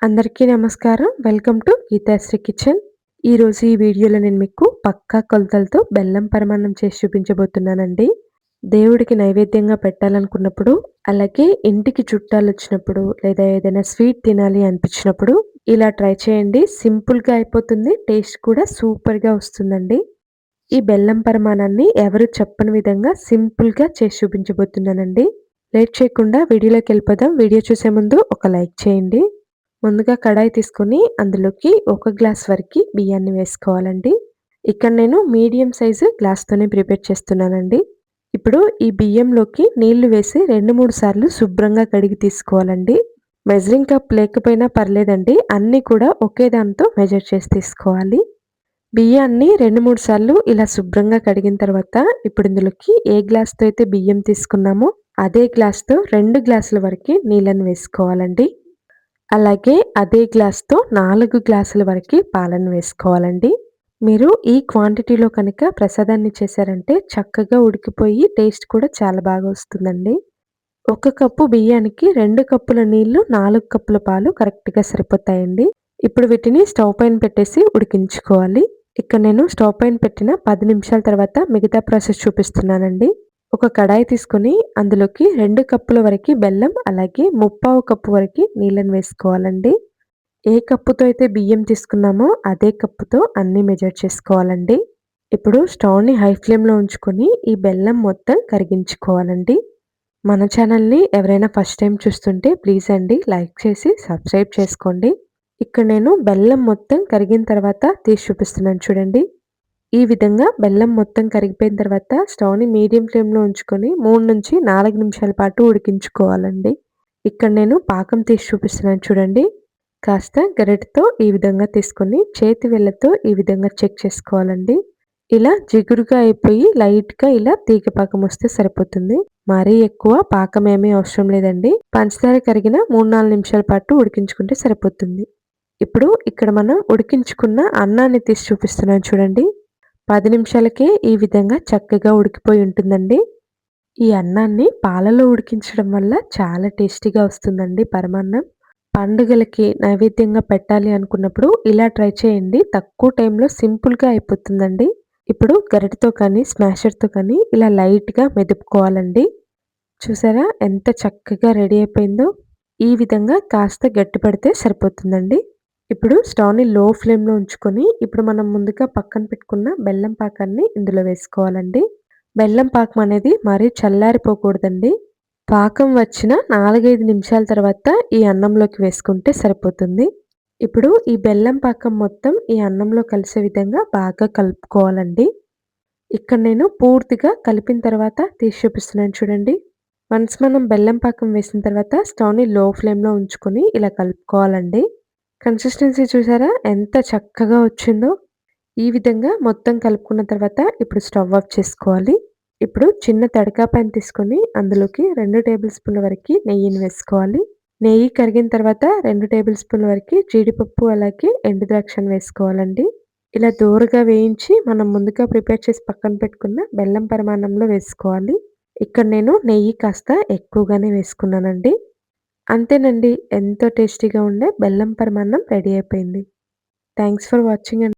అందరికీ నమస్కారం. Welcome to Geethasri kitchen. ఈరోజు ఈ వీడియోలో నేను మీకు పక్కా కొలతలతో బెల్లం పరమాన్నం చేసి చూపించబోతున్నానండి. దేవుడికి నైవేద్యంగా పెట్టాలనుకున్నప్పుడు, అలాగే ఇంటికి చుట్టాలొచ్చినప్పుడు, లేదా ఏదైనా స్వీట్ తినాలి అనిపించినప్పుడు ఇలా ట్రై చేయండి. సింపుల్‌గా అయిపోతుంది. టేస్ట్ కూడా సూపర్‌గా వస్తుందండి. ఈ బెల్లం పరమాన్నాన్ని ఎవరు చెప్పని విధంగా సింపుల్‌గా చేసి చూపించబోతున్నానండి. లేట్ చేయకుండా వీడియోలోకెళ్ళిపోదాం. వీడియో చూసే ముందు ఒక లైక్ చేయండి. ముందుగా కడాయి తీసుకొని అందులోకి ఒక గ్లాస్ వరకి బియ్యాన్ని వేసుకోవాలండి. ఇక్కడ నేను మీడియం సైజు గ్లాస్‌తోనే ప్రిపేర్ చేస్తున్నానండి. ఇప్పుడు ఈ బియ్యంలోకి నీళ్లు వేసి 2, 3 సార్లు శుభ్రంగా కడిగి తీసుకోవాలండి. మెజరింగ్ కప్ లేకపోయినా పర్లేదండి. అన్నీ కూడా ఒకే దాంతో మెజర్ చేసి తీసుకోవాలి. బియ్యాన్ని 2, 3 సార్లు ఇలా శుభ్రంగా కడిగిన తర్వాత ఇప్పుడు ఇందులోకి ఏ గ్లాస్‌తో అయితే బియ్యం తీసుకున్నామో అదే గ్లాస్‌తో 2 గ్లాసుల వరకి నీళ్ళని వేసుకోవాలండి. అలాగే అదే గ్లాస్‌తో 4 గ్లాసుల వరకి పాలను వేసుకోవాలండి. మీరు ఈ క్వాంటిటీలో కనుక ప్రసాదాన్ని చేశారంటే చక్కగా ఉడికిపోయి టేస్ట్ కూడా చాలా బాగా వస్తుందండి. ఒక కప్పు బియ్యానికి 2 కప్పుల నీళ్లు, 4 కప్పుల పాలు కరెక్ట్‌గా సరిపోతాయండి. ఇప్పుడు వీటిని స్టవ్ పైన పెట్టేసి ఉడికించుకోవాలి. ఇక్కడ నేను స్టవ్ పైన పెట్టిన 10 నిమిషాల తర్వాత మిగతా ప్రాసెస్ చూపిస్తున్నానండి. ఒక కడాయి తీసుకొని అందులోకి 2 కప్పుల వరకి బెల్లం, అలాగే ముప్పావు కప్పు వరకి నీళ్ళని వేసుకోవాలండి. ఏ కప్పుతో అయితే బియ్యం తీసుకున్నామో అదే కప్పుతో అన్నీ మెజర్ చేసుకోవాలండి. ఇప్పుడు స్టవ్‌ని హై ఫ్లేమ్‌లో ఉంచుకొని ఈ బెల్లం మొత్తం కరిగించుకోవాలండి. మన ఛానల్‌ని ఎవరైనా ఫస్ట్ టైమ్ చూస్తుంటే ప్లీజ్ అండి లైక్ చేసి సబ్స్క్రైబ్ చేసుకోండి. ఇక్కడ నేను బెల్లం మొత్తం కరిగిన తర్వాత తీసి చూపిస్తున్నాను చూడండి. ఈ విధంగా బెల్లం మొత్తం కరిగిపోయిన తర్వాత స్టవ్‌ని మీడియం ఫ్లేమ్‌లో ఉంచుకొని 3-4 నిమిషాల పాటు ఉడికించుకోవాలండి. ఇక్కడ నేను పాకం తీసి చూపిస్తున్నాను చూడండి. కాస్త గరిటెతో ఈ విధంగా తీసుకొని చేతి వేళ్ళతో ఈ విధంగా చెక్ చేసుకోవాలండి. ఇలా జిగురుగా అయిపోయి లైట్‌గా ఇలా తీగ పాకం వస్తే సరిపోతుంది. మరీ ఎక్కువ పాకం ఏమీ అవసరం లేదండి. పంచదార కరిగిన 3, 4 నిమిషాల పాటు ఉడికించుకుంటే సరిపోతుంది. ఇప్పుడు ఇక్కడ మనం ఉడికించుకున్న అన్నాన్ని తీసి చూపిస్తున్నాను చూడండి. 10 నిమిషాలకే ఈ విధంగా చక్కగా ఉడికిపోయి ఉంటుందండి. ఈ అన్నాన్ని పాలలో ఉడికించడం వల్ల చాలా టేస్టీగా వస్తుందండి పరమాన్నం. పండుగలకి నైవేద్యంగా పెట్టాలి అనుకున్నప్పుడు ఇలా ట్రై చేయండి. తక్కువ టైంలో సింపుల్‌గా అయిపోతుందండి. ఇప్పుడు గరిటెతో కానీ, స్మాషర్‌తో కానీ ఇలా లైట్‌గా మెదుపుకోవాలండి. చూసారా ఎంత చక్కగా రెడీ అయిపోయిందో? ఈ విధంగా కాస్త గట్టిపడితే సరిపోతుందండి. ఇప్పుడు స్టవ్‌ని లో ఫ్లేమ్‌లో ఉంచుకొని, ఇప్పుడు మనం ముందుగా పక్కన పెట్టుకున్న బెల్లం పాకాన్ని ఇందులో వేసుకోవాలండి. బెల్లం పాకం అనేది మరీ చల్లారిపోకూడదండి. పాకం వచ్చిన 4, 5 నిమిషాల తర్వాత ఈ అన్నంలోకి వేసుకుంటే సరిపోతుంది. ఇప్పుడు ఈ బెల్లం పాకం మొత్తం ఈ అన్నంలో కలిసే విధంగా బాగా కలుపుకోవాలండి. ఇక్కడ నేను పూర్తిగా కలిపిన తర్వాత తీసి చూపిస్తున్నాను చూడండి. వన్స్ మనం బెల్లం పాకం వేసిన తర్వాత స్టవ్‌ని లో ఫ్లేమ్‌లో ఉంచుకొని ఇలా కలుపుకోవాలండి. కన్సిస్టెన్సీ చూసారా ఎంత చక్కగా వచ్చిందో? ఈ విధంగా మొత్తం కలుపుకున్న తర్వాత ఇప్పుడు స్టవ్ ఆఫ్ చేసుకోవాలి. ఇప్పుడు చిన్న తడకా పాన్ తీసుకొని అందులోకి 2 టేబుల్ స్పూన్ల వరకి నెయ్యిని వేసుకోవాలి. నెయ్యి కరిగిన తర్వాత 2 టేబుల్ స్పూన్ల వరకి జీడిపప్పు అలాగే ఎండు ద్రాక్షను వేసుకోవాలండి. ఇలా దోరగా వేయించి మనం ముందుగా ప్రిపేర్ చేసి పక్కన పెట్టుకున్న బెల్లం పరమాన్నంలో వేసుకోవాలి. ఇక్కడ నేను నెయ్యి కాస్త ఎక్కువగానే వేసుకున్నానండి. అంతేనండి. ఎంతో టేస్టీగా ఉండే బెల్లం పరమాన్నం రెడీ అయిపోయింది. థాంక్స్ ఫర్ వాచింగ్ అండి.